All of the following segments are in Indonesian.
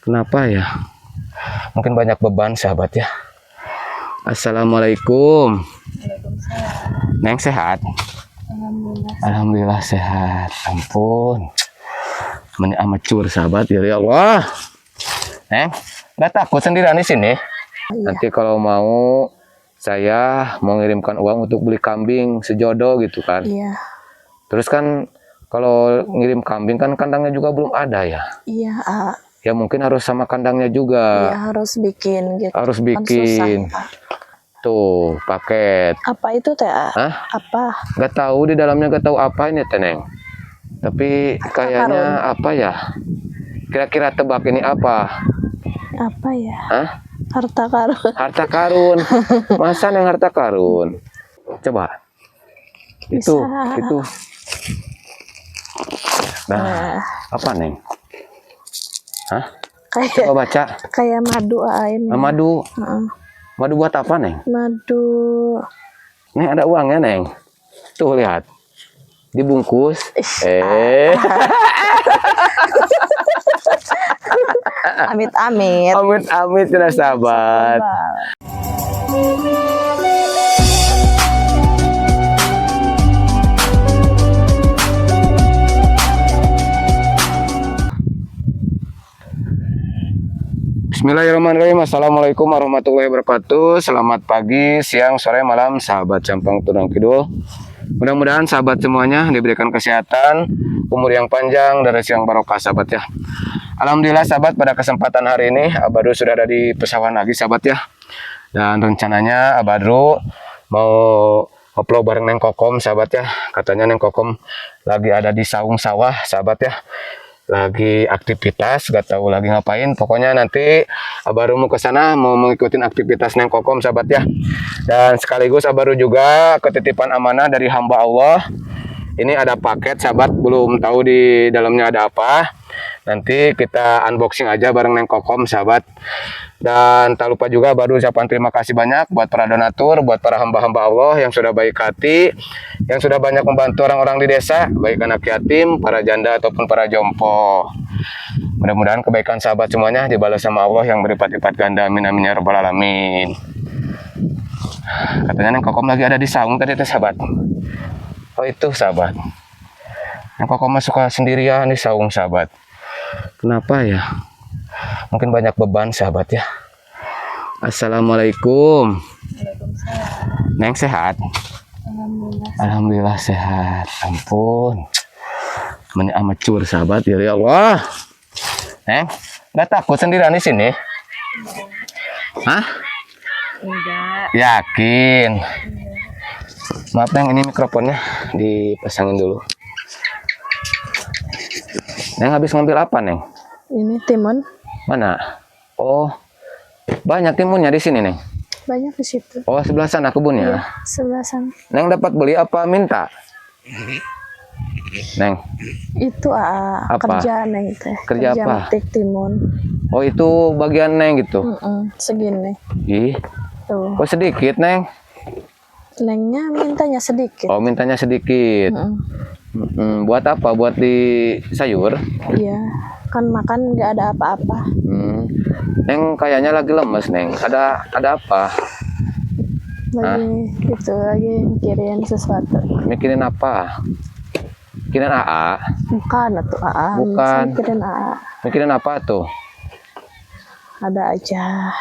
Kenapa ya? Mungkin banyak beban sahabat ya. Assalamualaikum. Neng sehat? Alhamdulillah sehat. Ampun. Meni amacur sahabat ya Allah. Neng, nggak takut sendirian di sini? Iya. Nanti kalau mau saya mau ngirimkan uang untuk beli kambing sejodoh gitu kan? Iya. Terus kan kalau ngirim kambing kan kandangnya juga belum ada ya? Iya. Ya mungkin harus sama kandangnya juga. Iya harus bikin gitu. Harus bikin. Kan susah, tuh paket. Apa itu teh? Hah? Apa? Gak tahu di dalamnya, gak tahu apa ini Teneng. Tapi kayaknya apa ya? Kira-kira tebak ini apa? Apa ya? Hah? Harta karun. Harta karun. Masa Neng harta karun? Coba. Bisa. Itu. Nah, apa Neng? Hah? Kayak, coba baca. Kayak madu ini. Madu. Madu buat apa Neng? Madu. Nih ada uangnya Neng. Tuh lihat. Dibungkus. Amit-amit. Amit-amit kena sahabat. Bismillahirrahmanirrahim. Assalamualaikum warahmatullahi wabarakatuh. Selamat pagi, siang, sore, malam sahabat Campang Tudang Kidul. Mudah-mudahan sahabat semuanya diberikan kesehatan, umur yang panjang, dan rezeki yang barokah sahabat ya. Alhamdulillah sahabat, pada kesempatan hari ini Abadru sudah ada di pesawahan lagi sahabat ya. Dan rencananya Abadru mau upload bareng Neng Kokom sahabat ya. Katanya Neng Kokom lagi ada di saung sawah sahabat ya. Lagi aktivitas, gak tahu lagi ngapain. Pokoknya nanti Abadru mau ke sana mau mengikuti aktivitas Neng Kokom sahabat ya. Dan sekaligus Abadru juga ketitipan amanah dari hamba Allah. Ini ada paket sahabat, belum tahu di dalamnya ada apa. Nanti kita unboxing aja bareng Neng Kokom sahabat. Dan tak lupa juga Abadru ucapan terima kasih banyak buat para donatur, buat para hamba-hamba Allah yang sudah baik hati, yang sudah banyak membantu orang-orang di desa, baik anak yatim, para janda ataupun para jompo. Mudah-mudahan kebaikan sahabat semuanya dibalas sama Allah yang berlipat-lipat ganda. Amin amin ya rabbal alamin. Katanya Neng Kokom lagi ada di saung tadi sahabat. Oh itu sahabat. Neng Kokom suka sendirian di saung sahabat. Kenapa ya? Mungkin banyak beban sahabat ya. Assalamualaikum. Neng sehat? Alhamdulillah sehat. Ampun. Meni amacur sahabat ya Allah. Neng, nggak takut sendirian di sini? Hah? Enggak. Yakin? Maaf Neng, ini mikrofonnya dipasangin dulu. Neng habis ngambil apa Neng? Ini timun. Mana? Oh, banyak timunnya di sini Neng. Banyak di situ. Oh, sebelah sana kebunnya. Iya, sebelah sana. Neng dapat beli apa minta? Neng. Itu apa? Kerja Neng itu. Kerja apa? Metik timun. Oh, itu bagian Neng gitu. Segini. Ih. Tuh. Kok sedikit Neng? Nengnya mintanya sedikit. Oh, mintanya sedikit. Buat apa? Buat di sayur? Iya. Kan makan nggak ada apa-apa. Neng kayaknya lagi lemes Neng. Ada apa? Lagi mikirin sesuatu. Mikirin apa? Mikirin AA? Bukan atau AA. Bukan. Mikirin AA. Mikirin apa tuh? Ada aja.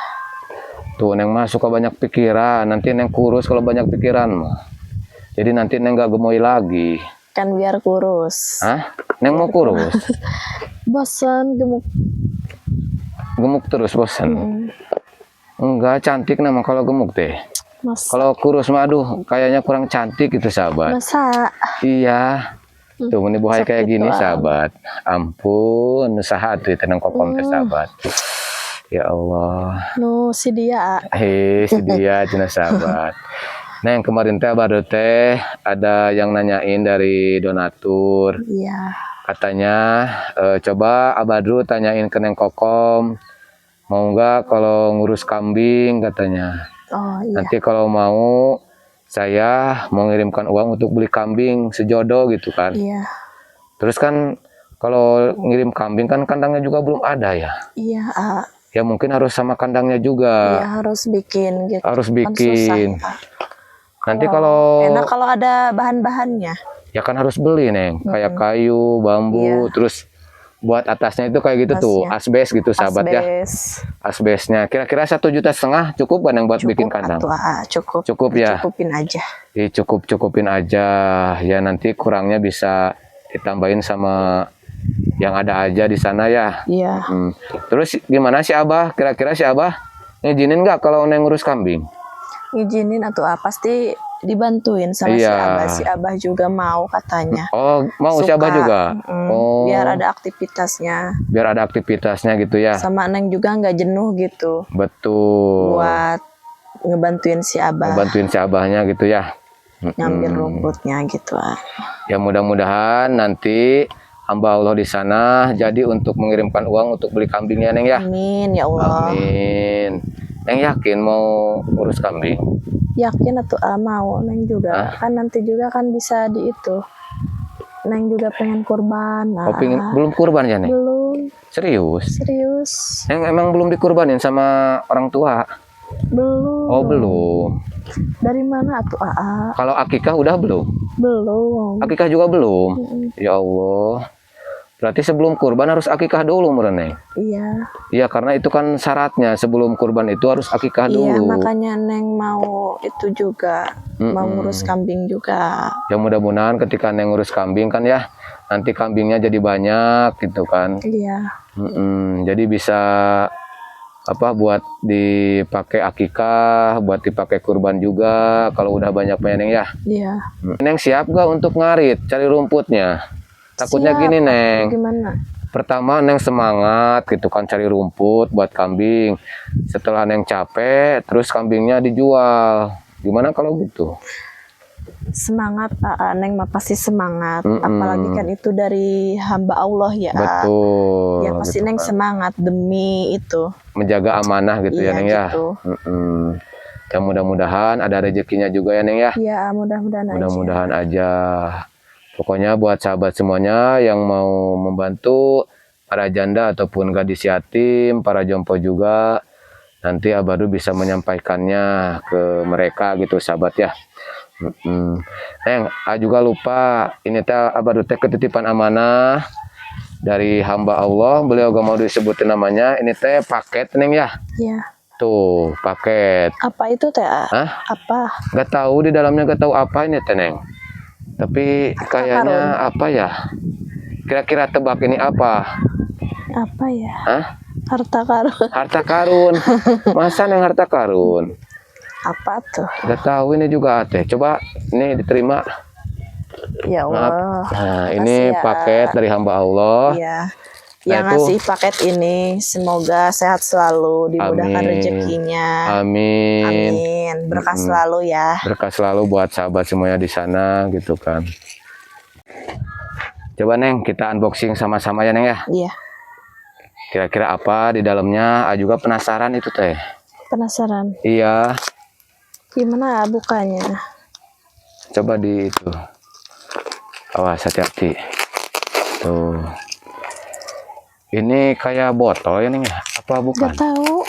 Tuh Neng mah suka banyak pikiran. Nanti Neng kurus kalau banyak pikiran mah. Jadi nanti Neng gak gemoy lagi. Kan biar kurus. Hah? Neng mau kurus? Bosan gemuk. Gemuk terus bosan. Enggak cantik nama kalau gemuk deh. Kalau kurus mah aduh kayaknya kurang cantik gitu sahabat. Masa? Iya. Tuh ini buhay kayak gini sahabat. Ampun usaha tuh Neng Kokom sahabat. Ya Allah. Si dia. Si dia cina sahabat. Neng kemarin teh baru teh ada yang nanyain dari donatur. Iya. Katanya coba Abadru tanyain ke Neng Kokom mau nggak kalau ngurus kambing katanya. Oh iya. Nanti kalau mau saya mau ngirimkan uang untuk beli kambing sejodoh gitu kan. Iya. Terus kan Kalau ngirim kambing kan kandangnya juga belum ada ya. Iya, Ya mungkin harus sama kandangnya juga. iya harus bikin gitu. Harus Kan susah bikin. ya. Nanti kalau Enak kalau ada bahan-bahannya. ya kan harus beli Neng, kayak kayu, bambu, Iya. terus buat atasnya itu kayak gitu tuh, asbes gitu sahabat ya. Asbes. Asbesnya kira-kira 1,5 juta cukup kan yang buat bikin kandang? Cukup. Cukup ya. Cukupin aja. Cukupin aja ya, nanti kurangnya bisa ditambahin sama yang ada aja di sana ya. Iya. Terus gimana si Abah? Kira-kira si Abah ngizinin nggak kalau Neng ngurus kambing? Ngizinin atau pasti dibantuin sama si Iya. Abah. Si Abah juga mau katanya. Oh, mau si Abah juga? Oh, Biar ada aktivitasnya. biar ada aktivitasnya gitu ya. Sama Neng juga nggak jenuh gitu. Betul. Buat ngebantuin si Abah. Ngebantuin si Abahnya gitu ya. Ngambil rumputnya gitu. Ya mudah-mudahan nanti hamba Allah di sana jadi untuk mengirimkan uang untuk beli kambingnya Neng ya. Amin ya Allah. Amin. Neng yakin mau urus kambing? Yakin atau mau Neng juga. Kan nanti juga kan bisa di itu. Neng juga pengen kurban. Oh, belum kurban ya Neng? Belum. Serius? Serius. Neng emang belum dikurbanin sama orang tua? Belum. Oh belum. Dari mana tuh Kalau akikah udah belum? Belum. Akikah juga belum? Ya Allah. Berarti sebelum kurban harus akikah dulu Neng? Iya. Iya, karena itu kan syaratnya, sebelum kurban itu harus akikah Iya, dulu. makanya Neng mau itu juga. Mau ngurus kambing juga. Ya mudah-mudahan ketika Neng ngurus kambing kan ya, nanti kambingnya jadi banyak gitu kan. Iya. Jadi bisa buat dipakai akikah, buat dipakai kurban juga kalau udah banyak Neng ya. Iya. Neng siap gak untuk ngarit, cari rumputnya? Takutnya Siap. gini Neng. Gimana? Pertama Neng semangat gitu kan cari rumput buat kambing. Setelah Neng capek, terus kambingnya dijual. Gimana kalau gitu? Semangat, Neng mah pasti semangat. Apalagi kan itu dari hamba Allah ya. Betul. Ya pasti gitu Neng kan. semangat demi itu. Menjaga amanah gitu ya Iya, Neng ya. gitu. Ya mudah-mudahan ada rezekinya juga ya Neng ya. Ya mudah-mudahan aja. Mudah-mudahan aja. Pokoknya buat sahabat semuanya yang mau membantu para janda ataupun gadis yatim, para jompo juga, nanti Abadu bisa menyampaikannya ke mereka gitu sahabat ya. Neng, juga lupa ini teh Abadu teh ketitipan amanah dari hamba Allah, beliau gak mau disebutin namanya. Ini teh paket Neng ya. Iya. Tuh, paket. Apa itu teh? Hah? Apa? Gak tahu di dalamnya, gak tahu apa ini teh Neng. Tapi kayaknya apa ya? Kira-kira tebak ini apa? Apa ya? Hah? Harta karun. Harta karun. Masa Neng harta karun? Apa tuh? Gak tahu ini juga teh. Coba ini diterima. Ya Allah. Nah, ini ya. paket dari hamba Allah. Iya. Nah, Yang ngasih paket ini semoga sehat selalu, dimudahkan rezekinya. Amin. Amin. Berkah selalu ya. Berkah selalu buat sahabat semuanya di sana gitu kan. Coba Neng kita unboxing sama-sama ya Neng ya. Iya. Kira-kira apa di dalamnya? Juga penasaran itu teh. Penasaran. Iya. Gimana bukanya? Coba di itu. Awas hati-hati. Tuh. Ini kayak botol ya Neng ya? Apa bukan? Gak tahu.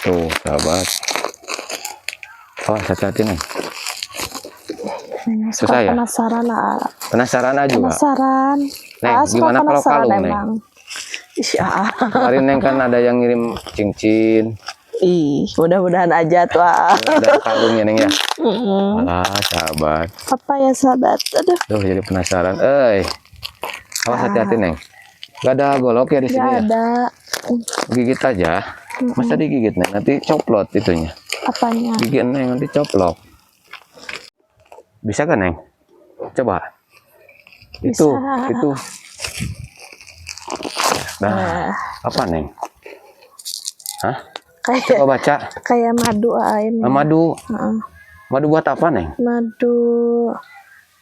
Tuh sahabat. Awas hati-hati Neng. Neng suka penasaran Penasaran juga. Penasaran. Neng, gimana kalau kalung Neng? Iya. Kemarin Neng kan ada yang ngirim cincin. Ih, mudah-mudahan aja tuh. Ada kalungnya Neng ya. Sahabat. Apa ya sahabat? Aduh. Tuh jadi penasaran. Awas hati-hati Neng. Gak ada golok ya di sini ya? Gak ada. Gigit aja. Masa digigit Neng? Nanti coplot itunya. Apanya? Gigit Neng nanti coplok. Bisa kan Neng? Coba. Bisa. Itu. Nah, apa Neng? Hah? Coba baca. Kayak madu ini. Madu. Madu buat apa Neng? Madu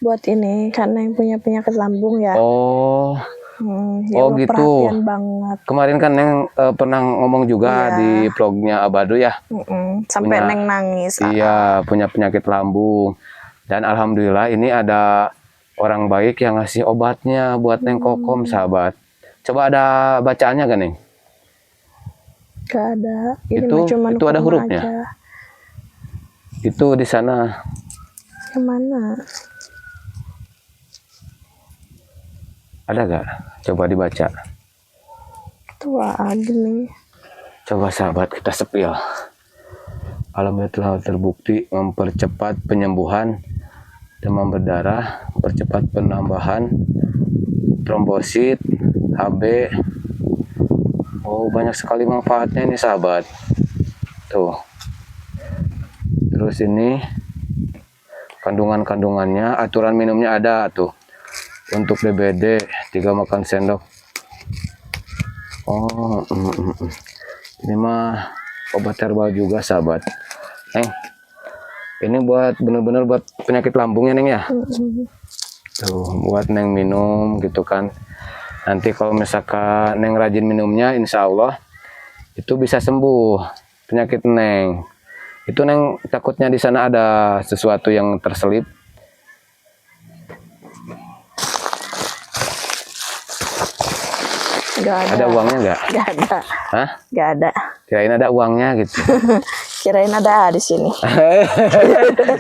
buat ini karena yang punya penyakit lambung ya. Oh. Ya gitu. Perhatian banget. Kemarin kan Neng pernah ngomong juga di vlognya Abadu ya. Sampai Neng nangis. Iya, punya penyakit lambung. Dan alhamdulillah ini ada orang baik yang ngasih obatnya buat Neng Kokom, sahabat. Coba ada bacaannya gak, Neng? Gak ada. Ini Itu- mah cuman itu ada kurma hurufnya? aja. Itu di sana. Yang mana? Ada gak? Coba dibaca. Tua gini. Coba sahabat kita sepil. Alhamdulillah telah terbukti mempercepat penyembuhan demam berdarah, percepat penambahan trombosit, HB. Oh, banyak sekali manfaatnya ini sahabat. Tuh. Terus ini kandungan-kandungannya, aturan minumnya ada tuh. Untuk DBD 3 makan sendok. Oh, ini mah obat herbal juga sahabat. Neng, ini buat bener-bener buat penyakit lambung ya Neng ya. Tuh, buat Neng minum gitu kan. Nanti kalau misalkan Neng rajin minumnya, insya Allah itu bisa sembuh penyakit Neng. Itu Neng takutnya di sana ada sesuatu yang terselip. Gak ada. Ada uangnya nggak? Gak ada. Hah? Gak ada. Kirain ada uangnya gitu. Kirain ada di sini.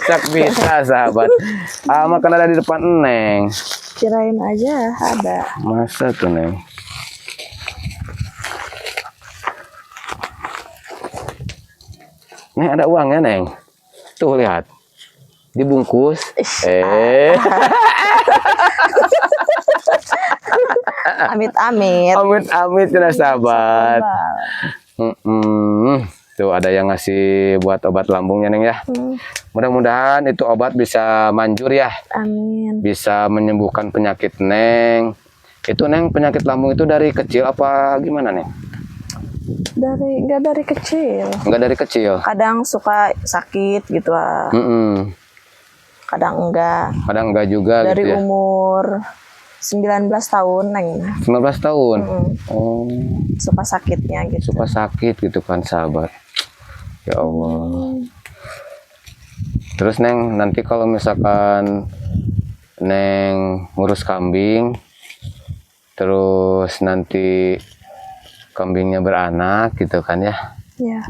Sak bisa sahabat. Makan ada di depan Neng. Kirain aja ada. Masa tuh Neng? Neng ada uangnya Neng. Tuh lihat. Dibungkus. Amit-amit. Amit-amit ya sahabat. Tuh ada yang ngasih buat obat lambungnya Neng ya. Mudah-mudahan itu obat bisa manjur ya. Amin. Bisa menyembuhkan penyakit Neng. Itu Neng penyakit lambung itu dari kecil apa gimana Neng? Gak dari kecil. Enggak dari kecil. Kadang suka sakit gitu ah. Kadang enggak. Kadang enggak juga Dari gitu ya. umur 19 tahun Neng. 19 tahun. Oh, Suka sakitnya gitu. suka sakit gitu kan sahabat. Ya Allah. Terus Neng nanti kalau misalkan Neng ngurus kambing, terus nanti kambingnya beranak gitu kan ya. Ya.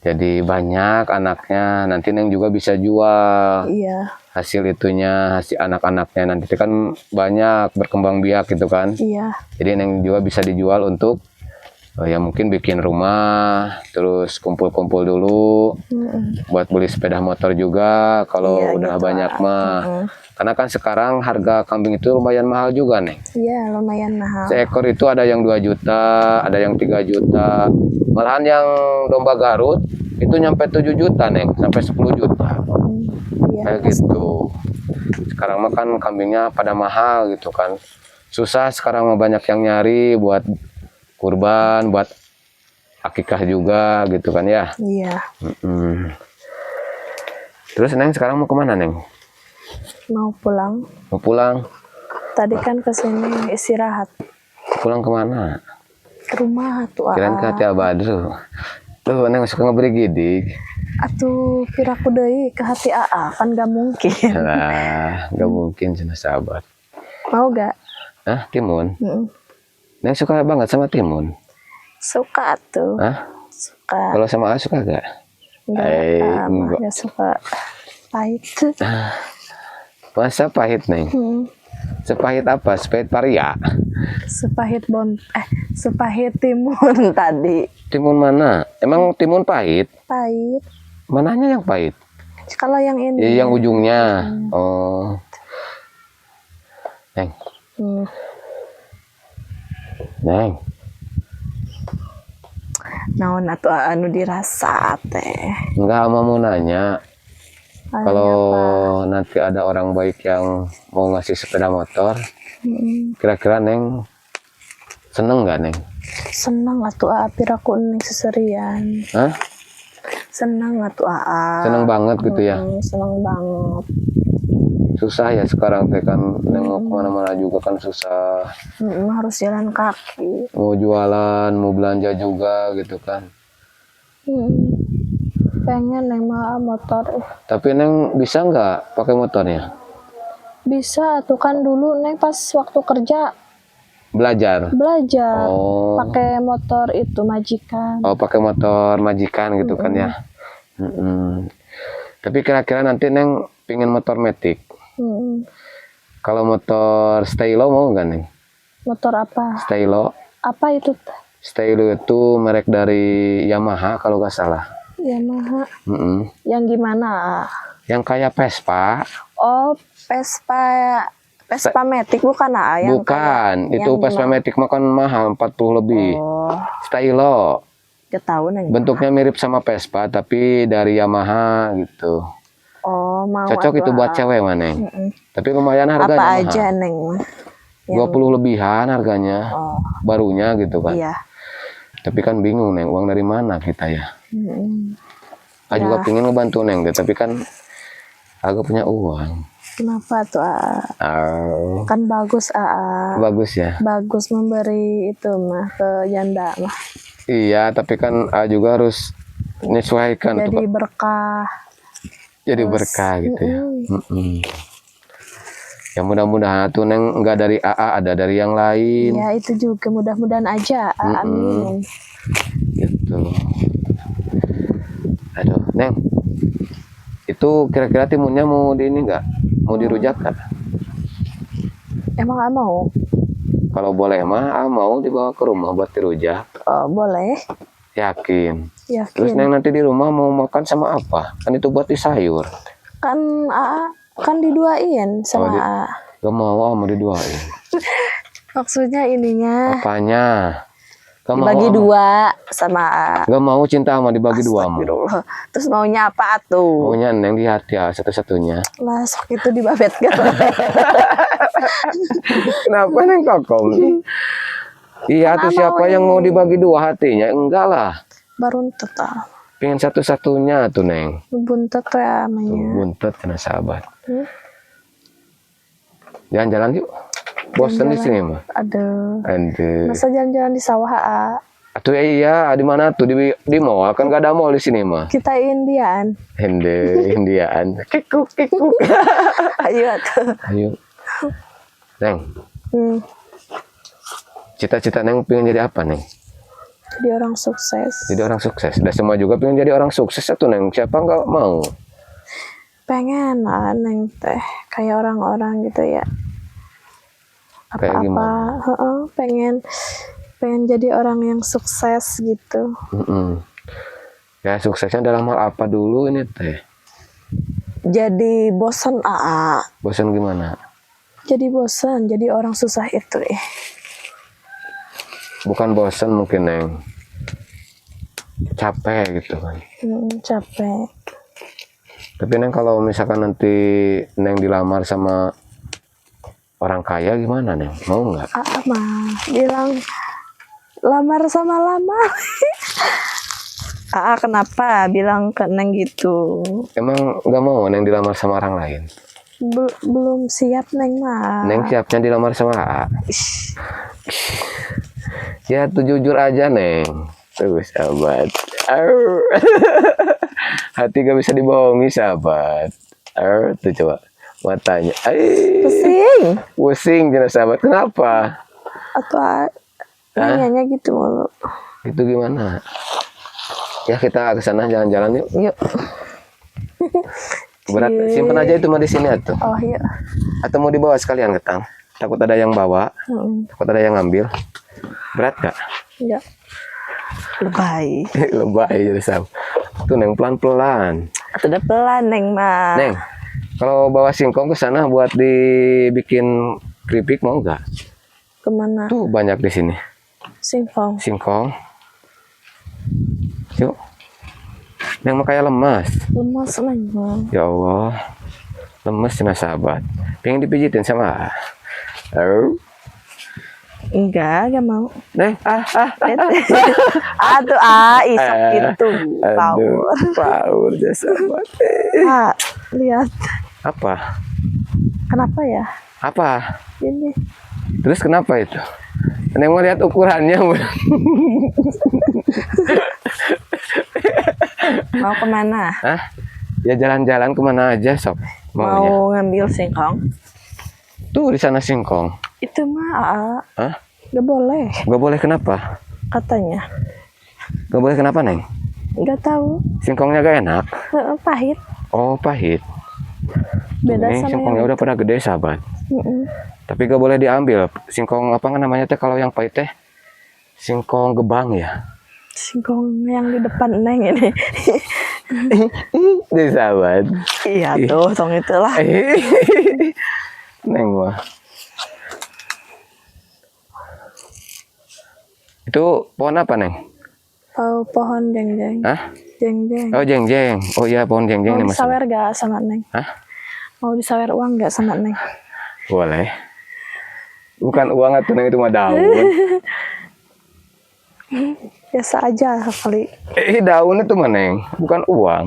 Jadi banyak anaknya, nanti Neng juga bisa jual Iya. hasil itunya, hasil anak-anaknya nanti itu kan banyak berkembang biak gitu kan. Iya. Jadi Neng juga bisa dijual untuk ya mungkin bikin rumah, terus kumpul-kumpul dulu buat beli sepeda motor juga kalau Iya, udah gitu banyak lah. mah. Karena kan sekarang harga kambing itu lumayan mahal juga Neng. Iya, lumayan mahal. Seekor itu ada yang 2 juta, ada yang 3 juta. Malahan yang domba Garut itu nyampe 7 juta Neng, sampai 10 juta. Iya. Kayak gitu. Sekarang mah kan kambingnya pada mahal gitu kan. Susah sekarang mah banyak yang nyari buat kurban, buat akikah juga gitu kan ya. Iya. Terus Neng sekarang mau kemana Neng? Mau pulang. Mau pulang? Tadi kan kesini istirahat. Pulang kemana? Ke rumah tuh. Kirain ke hati Abadru. Tuh Neng suka ngeberi gidik. Atuh piraku deui ke hati AA kan gak mungkin. Lah, gak mungkin cina sahabat. Mau gak? Hah, timun? Neng suka banget sama timun? Suka tuh. Hah? Suka. Kalau sama A suka gak? Enggak. Gak suka. Pahit. Masa pahit Neng? Sepahit apa? Sepahit paria? Sepahit timun tadi. Timun mana? Emang timun pahit? Pahit. Mananya yang pahit? Kalau yang ini. Ya, yang ujungnya. Oh. Neng. Neng. Naon atuh anu dirasa teh. Enggak mau nanya. Kalau nanti ada orang baik yang mau ngasih sepeda motor, kira-kira Neng seneng nggak Neng? Seneng atuh AA piraku ning seserian. Hah? Seneng atuh AA. Seneng banget gitu ya? Seneng banget. Susah ya sekarang teh kan nengok kemana-mana juga kan susah. Harus jalan kaki. Mau jualan, mau belanja juga gitu kan. pengen neng mah motor. Tapi Neng bisa nggak pakai motornya? Bisa tuh kan dulu neng pas waktu kerja Belajar. belajar Oh, pakai motor itu majikan. oh pakai motor majikan gitu kan ya. Mm-mm. Tapi kira-kira nanti Neng pingin motor metik. Mm-mm. Kalau motor stylo mau nggak Neng? Motor apa? Stylo. Apa itu? Stylo itu merek dari Yamaha kalau nggak salah. Yamaha. Mm-mm. Yang gimana? Yang kayak Vespa. Oh, Vespa Matic bukan yang Bukan, kayak- itu yang Vespa gimana? Matic makan mahal 40 lebih. Oh, Stylo. gak tahu neng. Bentuknya mirip sama Vespa tapi dari Yamaha gitu. Oh, mau Cocok atuh, itu buat cewek mah Neng. Mm-mm. Tapi lumayan Apa harganya mahal. aja neng? 20 lebihan harganya. Oh, Barunya gitu kan. iya. Tapi kan bingung Neng, uang dari mana kita ya? Mm-mm. Aku juga pengen ngebantu Neng deh, tapi kan aku punya uang. Kenapa tuh? Oh, Kan bagus bagus ya. bagus memberi itu mah ke janda mah. Iya, tapi kan juga harus menyesuaikan tuh, Jadi Pak. berkah. Jadi berkah gitu ya. Mm-mm. Ya mudah-mudahan tuh Neng nggak dari AA, ada dari yang lain. Ya itu juga mudah-mudahan aja. Amin. Gitu. Aduh, Neng. Itu kira-kira timunnya mau di ini nggak? Mau dirujak nggak? Emang nggak mau? Kalau boleh mah mau dibawa ke rumah buat dirujak. Oh, boleh. Yakin. Yakin. Terus Neng nanti di rumah mau makan sama apa? Kan itu buat di sayur. Kan kan diduain sama Oh, AA. Gak mau mau diduain. Maksudnya ininya Apanya? Gak mau dibagi ama. dua sama AA. Gak mau cinta sama dibagi dua mah. Astagfirullah. Terus maunya apa tuh? Maunya Neng di hati ya satu-satunya. Lah sok itu dibabetkan. Kenapa Neng kokom? Iya tuh siapa yang mau dibagi dua hatinya? Enggak lah. Baruntut ah. Pengen satu-satunya tuh Neng. Buntet ya Tuh namanya. buntet karena sahabat. Hmm? Jalan-jalan yuk. Bosan di sini mah. Aduh. Aduh. Masa jalan-jalan di sawah AA? Atuh iya di mana tuh di mall kan gak ada mall di sini mah. Kita Indian. Indiaan. Kikuk kikuk. Ayo tuh. Ayo. Neng, Hmm. cita-cita Neng pengen jadi apa Neng? Jadi orang sukses. Jadi orang sukses. Dan semua juga pengen jadi orang sukses tuh Neng. Siapa nggak mau? Pengen lah neng teh kayak orang-orang gitu ya. Kayak Apa-apa. gimana? Heeh, pengen jadi orang yang sukses gitu. Mm-mm. Ya suksesnya dalam hal apa dulu ini teh? Jadi bosan AA. Bosan gimana? Jadi bosan. Jadi orang susah itu Bukan bosan mungkin Neng. Capek gitu kan. Capek. Tapi Neng kalau misalkan nanti Neng dilamar sama orang kaya gimana Neng? Mau nggak? AA mah bilang lamar sama lamar. AA kenapa bilang ke neng gitu? Emang nggak mau Neng dilamar sama orang lain? Belum siap neng mah. Neng siapnya dilamar sama AA. Ish. Ya tuh jujur aja Neng. Tuh sahabat. Arr. Hati gak bisa dibohongi sahabat. Arr, tuh coba matanya. Ay, Pusing. pusing jelas sahabat. Kenapa? Atau nanyanya gitu mulu. Itu gimana? Ya kita ke sana jalan-jalan yuk. Yuk. Berat. Simpen aja itu mah di sini atuh. Oh iya. Atau mau dibawa sekalian ke tang? Takut ada yang bawa, takut ada yang ngambil. Berat gak? Iya. Lebay. Lebay jadi sahabat. Tuh Neng pelan-pelan. Atau udah pelan neng mah. Neng, kalau bawa singkong ke sana buat dibikin keripik mau nggak? Kemana? Tuh banyak di sini Singkong. singkong. Yuk, Neng mah kayak lemas. Lemas neng mah. Ya Allah, lemas cina sahabat. Pengen dipijitin sama. Oh, Enggak mau. Neng, Aduh, sakit tuh. aduh, power ya sahabat. Lihat. Apa? Kenapa ya? Apa? Ini. Terus kenapa itu? Neng mau lihat ukurannya. Mau kemana? Hah? Ya jalan-jalan kemana aja sok. Maunya. Mau ngambil singkong? Tuh di sana singkong. Itu mah Hah? gak boleh Gak boleh kenapa? katanya. Gak boleh kenapa Neng? Gak tahu. Singkongnya gak enak. Pahit. Oh pahit. Beda Ini sama singkongnya yang udah pada gede sahabat. Mm-mm. Tapi gak boleh diambil. Singkong apa kan namanya teh kalau yang pahit teh? Singkong gebang ya. Singkong yang di depan Neng ini. Deh sahabat. Iya tuh, tong itulah. Neng mah. Itu pohon apa Neng? Oh, pohon jeng-jeng. Hah? Jeng-jeng. Oh jeng-jeng. Oh iya pohon jeng-jeng Mau nih mas. disawer gak sama Neng? Hah? Mau disawer uang gak sama Neng? Boleh. Bukan uang atau Neng itu mah daun. Biasa aja kali. Daun itu mah Neng, bukan uang.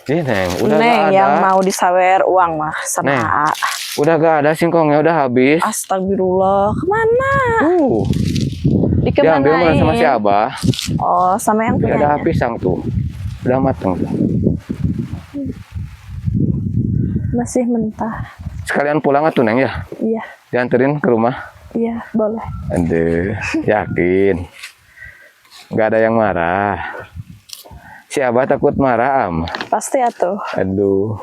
Ini Neng, udah Neng gak ada. yang mau disawer uang mah sama Neng. AA. Udah gak ada singkongnya, udah habis. Astagfirullah, kemana? Diambil malah sama si Dikemanain? Abah. Oh, sama yang Ini punya. ada pisang tuh. Udah mateng tuh. Masih mentah. Sekalian pulang atuh Neng ya. Iya, Dianterin ke rumah. iya, boleh. Aduh, yakin. Gak ada yang marah. Si Abah takut marah am. Pasti atuh. Aduh.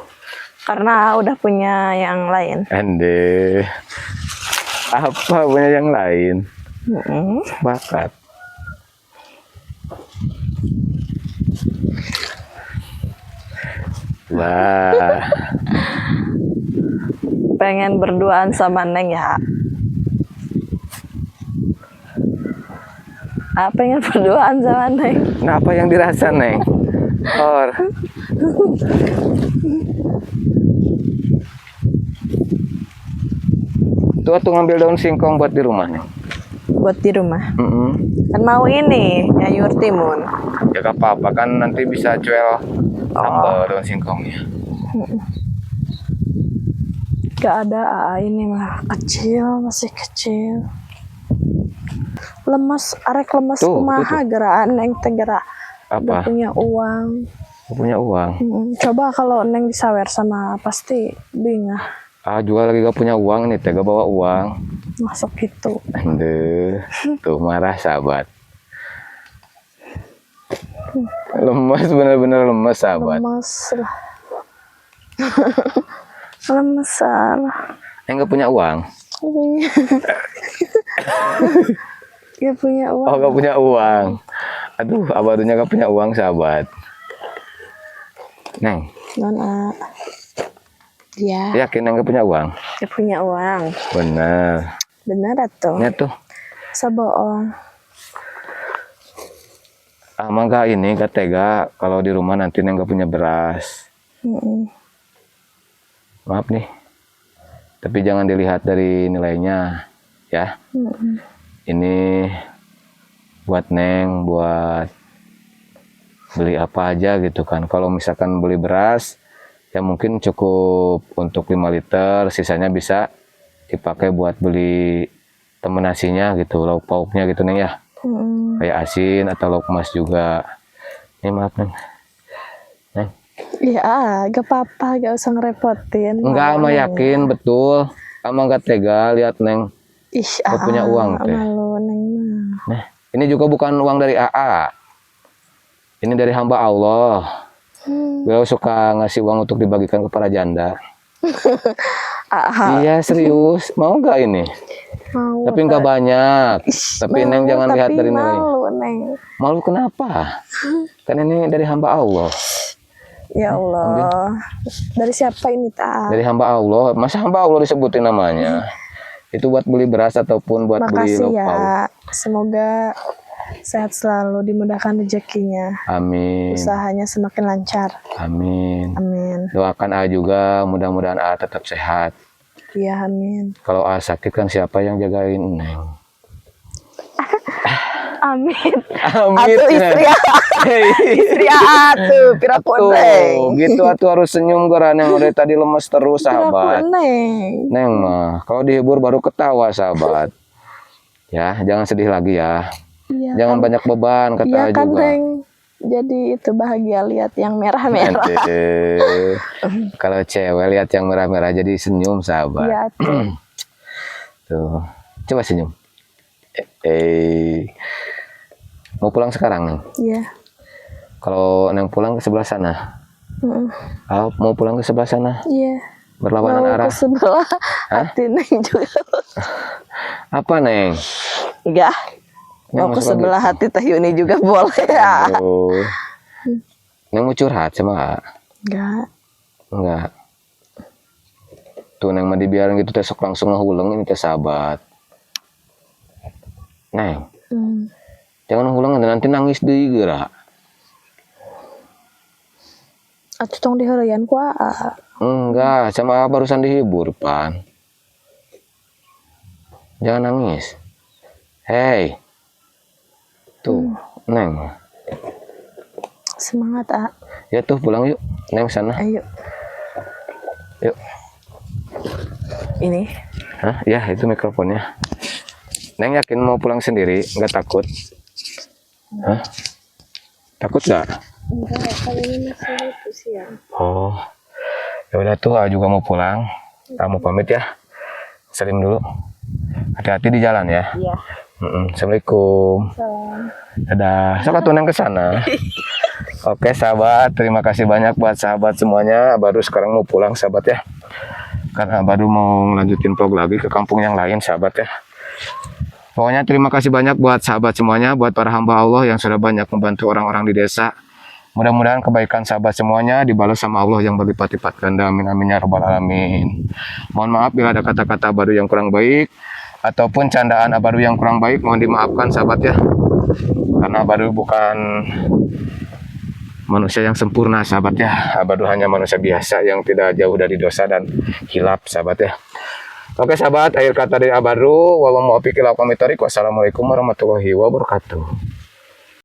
Karena udah punya yang lain. Ande. Apa punya yang lain? Mm-mm. Bakat. Wah. Pengen berduaan sama Neng ya. Pengen berduaan sama Neng. Nah, apa yang dirasa Neng? Or. Tuh ngambil daun singkong buat di rumah Neng. Buat di rumah. Mm-mm. Kan mau ini, nyayur timun. Ya gak apa-apa kan nanti bisa jual sambal daun singkongnya. Gak ada ini mah kecil, masih kecil. Lemas, arek lemas Tuh, kumaha geraan Neng teh gerak. Udah Apa? punya uang. Punya uang. Coba kalau Neng disawer sama pasti bingung. Jual lagi gak punya uang nih, teh gak bawa uang. Masuk gitu. Aduh, tuh marah sahabat. Lemas, bener-bener lemas sahabat. Lemas lah. Lemes lah. Neng gak punya uang? Gak punya uang. Oh gak punya uang. Aduh, abadnya gak punya uang sahabat. Neng, Nona. Ya, yakin Neng gak punya uang? gak punya uang. Bener. Benar atuh. Ini tuh, Saboong. mangga ini gak tega kalau di rumah nanti Neng gak punya beras. Maaf nih. Tapi jangan dilihat dari nilainya, ya. Ini buat Neng, buat beli apa aja gitu kan. Kalau misalkan beli beras, ya mungkin cukup untuk 5 liter, sisanya bisa dipakai buat beli temen nasinya gitu, lauk pauknya gitu Neng ya. Kayak asin atau lauk emas juga. Ini maaf Neng. Neng. Ya, gak apa-apa, gak usah ngerepotin. Enggak, ama yakin betul. Ama gak tega lihat Neng. Ih, Gak punya uang teh. malu Neng mah. Nah, ini juga bukan uang dari AA. Ini dari hamba Allah. Beliau suka ngasih uang untuk dibagikan kepada janda. Iya serius, mau nggak ini? Mau. Tapi nggak banyak. Tapi Neng jangan lihat dari nilainya. Malu Neng. Malu kenapa? Kan ini dari hamba Allah. Ya Allah. Dari siapa ini tak? Dari hamba Allah. Masa hamba Allah disebutin namanya? Itu buat beli beras ataupun buat beli Makasih lauk ya. pauk. Semoga sehat selalu, dimudahkan rezekinya. Amin. Usahanya semakin lancar. Amin. Amin. Doakan A juga, mudah-mudahan A tetap sehat. Iya, amin. Kalau A sakit kan siapa yang jagain Neng? Amin. Amin. Atuh istri istri atuh pirapun Neng. Gitu atuh harus senyum geran yang udah tadi lemes terus sahabat. Pirapun Neng. Neng mah kalau dihibur baru ketawa sahabat. Ya, jangan sedih lagi ya. Iya Jangan kan, banyak beban kata iya kan juga. Neng. Jadi itu bahagia lihat yang merah-merah. Nanti kalau cewek lihat yang merah-merah jadi senyum sahabat. Iya tuh. Tuh, coba senyum. Mau pulang sekarang Neng? Iya. Kalau Neng pulang ke sebelah sana, Mm. mau pulang ke sebelah sana, Iya. berlawanan Mau arah. ke sebelah hati Neng juga. Apa Neng? Enggak. Neng Mau ke suka sebelah gitu? hati Teh Yuni juga boleh ya. Aduh. Neng mau curhat sama Kak? Enggak. Enggak. Tuh Neng mah dibiarin gitu teh sok langsung ngehuleng ini teh sahabat. Neng, Hmm. jangan ngehuleng nanti nangis deui geura. Atuh tong diheureyan ku aa. Enggak, sama barusan dihibur, Pan. Jangan nangis. Hei. Tuh, Neng. Semangat ah. Ya tuh pulang yuk. Neng sana. Ayo. Yuk. Ini. Hah? Ya, itu mikrofonnya. Neng yakin mau pulang sendiri? Nggak takut? Hah? Takut nggak? Enggak, kali ini masih itu siang. Oh. Ya udah tuh, juga mau pulang. Kamu pamit ya. Salim dulu. Hati-hati di jalan ya. Iya. Assalamualaikum. Salam. Dadah. Sok atuh Neng ke sana. Oke sahabat, terima kasih banyak buat sahabat semuanya. Baru sekarang mau pulang sahabat ya. Karena baru mau ngelanjutin vlog lagi ke kampung yang lain sahabat ya. Pokoknya terima kasih banyak buat sahabat semuanya, buat para hamba Allah yang sudah banyak membantu orang-orang di desa. Mudah-mudahan kebaikan sahabat semuanya dibalas sama Allah yang berlipat-lipat ganda. Amin amin ya rabbal alamin. Mohon maaf bila ada kata-kata baru yang kurang baik ataupun candaan baru yang kurang baik, mohon dimaafkan sahabat ya. Karena baru bukan manusia yang sempurna sahabat ya. Baru hanya manusia biasa yang tidak jauh dari dosa dan hilaf sahabat ya. Oke sahabat, akhir kata dari Abadu. Wassalamualaikum warahmatullahi wabarakatuh.